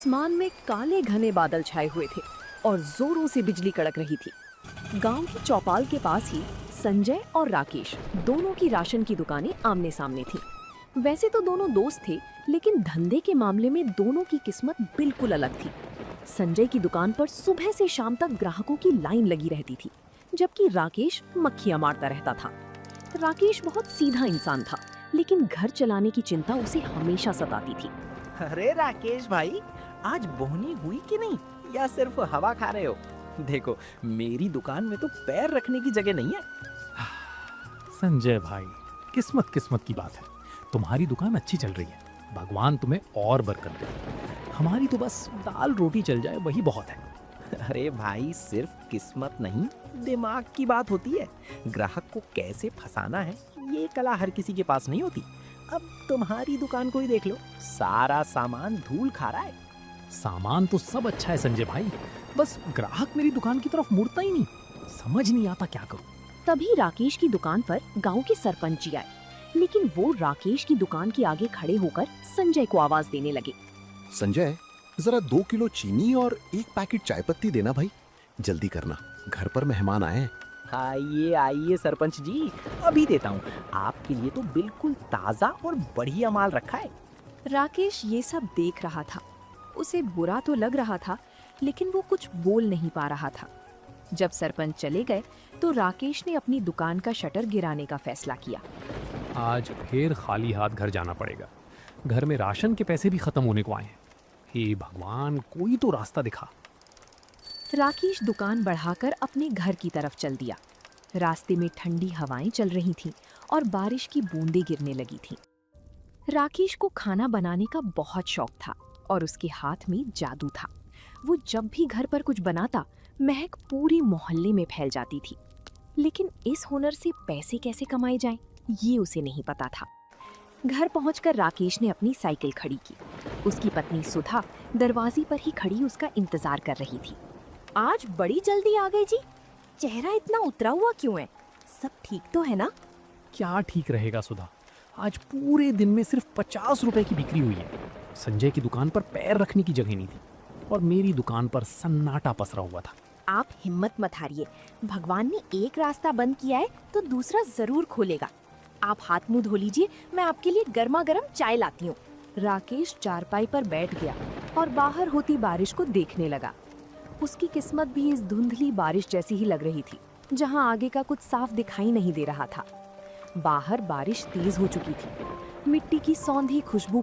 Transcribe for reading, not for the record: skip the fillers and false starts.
आसमान में काले घने बादल छाए हुए थे और जोरों से बिजली कड़क रही थी। गांव की चौपाल के पास ही संजय और राकेश दोनों की राशन की दुकानें आमने सामने थीं। वैसे तो दोनों दोस्त थे, लेकिन धंधे के मामले में दोनों की किस्मत बिल्कुल अलग थी। संजय की दुकान पर सुबह से शाम तक ग्राहकों की लाइन लगी रहती थी, जबकि राकेश मक्खियां मारता रहता था। राकेश बहुत सीधा इंसान था, लेकिन घर चलाने की चिंता उसे हमेशा सताती थी। अरे राकेश भाई, आज बोहनी हुई कि नहीं, या सिर्फ हवा खा रहे हो? देखो, मेरी दुकान में तो पैर रखने की जगह नहीं है। संजय भाई, किस्मत किस्मत की बात है। तुम्हारी दुकान अच्छी चल रही है, भगवान तुम्हें और बरकत दे। हमारी तो बस दाल रोटी चल जाए वही बहुत है। अरे भाई, सिर्फ किस्मत नहीं, दिमाग की बात होती है। ग्राहक को कैसे फंसाना है, ये कला हर किसी के पास नहीं होती। अब तुम्हारी दुकान को ही देख लो, सारा सामान धूल खा रहा है। सामान तो सब अच्छा है संजय भाई, बस ग्राहक मेरी दुकान की तरफ मुड़ता ही नहीं। समझ नहीं आता क्या करूं। तभी राकेश की दुकान पर गांव के सरपंच जी आए, लेकिन वो राकेश की दुकान के आगे खड़े होकर संजय को आवाज देने लगे। संजय, जरा 2 किलो चीनी और 1 पैकेट चाय पत्ती देना भाई। जल्दी करना, घर पर मेहमान आए हैं। आइए आइए सरपंच जी, अभी देता हूँ। आपके लिए तो बिल्कुल ताज़ा और बढ़िया माल रखा है। राकेश ये सब देख रहा था। उसे बुरा तो लग रहा था, लेकिन वो कुछ बोल नहीं पा रहा था। जब सरपंच चले गए तो राकेश ने अपनी दुकान का शटर गिराने का फैसला किया। आज फिर खाली हाथ घर जाना पड़ेगा। घर में राशन के पैसे भी खत्म होने को आए हैं। हे भगवान, कोई तो रास्ता दिखा। राकेश दुकान बढ़ाकर अपने घर की तरफ चल दिया। रास्ते में ठंडी हवाएं चल रही थीं और बारिश की बूंदें गिरने लगी थीं। राकेश को खाना बनाने का बहुत शौक था और उसके हाथ में जादू था। वो जब भी घर पर कुछ बनाता, महक पूरे मोहल्ले में फैल जाती थी। लेकिन इस हुनर से पैसे कैसे कमाए जाएं, ये उसे नहीं पता था। घर पहुंचकर राकेश ने अपनी साइकिल खड़ी की। उसकी पत्नी सुधा दरवाजे पर ही खड़ी उसका इंतजार कर रही थी। आज बड़ी जल्दी आ गए जी, चेहरा इतना उतरा हुआ क्यों है? सब ठीक तो है ना? क्या ठीक रहेगा सुधा, आज पूरे दिन में सिर्फ 50 रुपए की बिक्री हुई है। संजय की दुकान पर पैर रखने की जगह नहीं थी और मेरी दुकान पर सन्नाटा पसरा हुआ था। आप हिम्मत मत हारिए, भगवान ने एक रास्ता बंद किया है तो दूसरा जरूर खोलेगा। आप हाथ मुंह धो लीजिए, मैं आपके लिए गर्मा गर्म चाय लाती हूँ। राकेश चारपाई पर बैठ गया और बाहर होती बारिश को देखने लगा। उसकी किस्मत भी इस धुंधली बारिश जैसी ही लग रही थी, जहाँ आगे का कुछ साफ दिखाई नहीं दे रहा था। बाहर बारिश तेज हो चुकी थी। मिट्टी की सौंधी खुशबू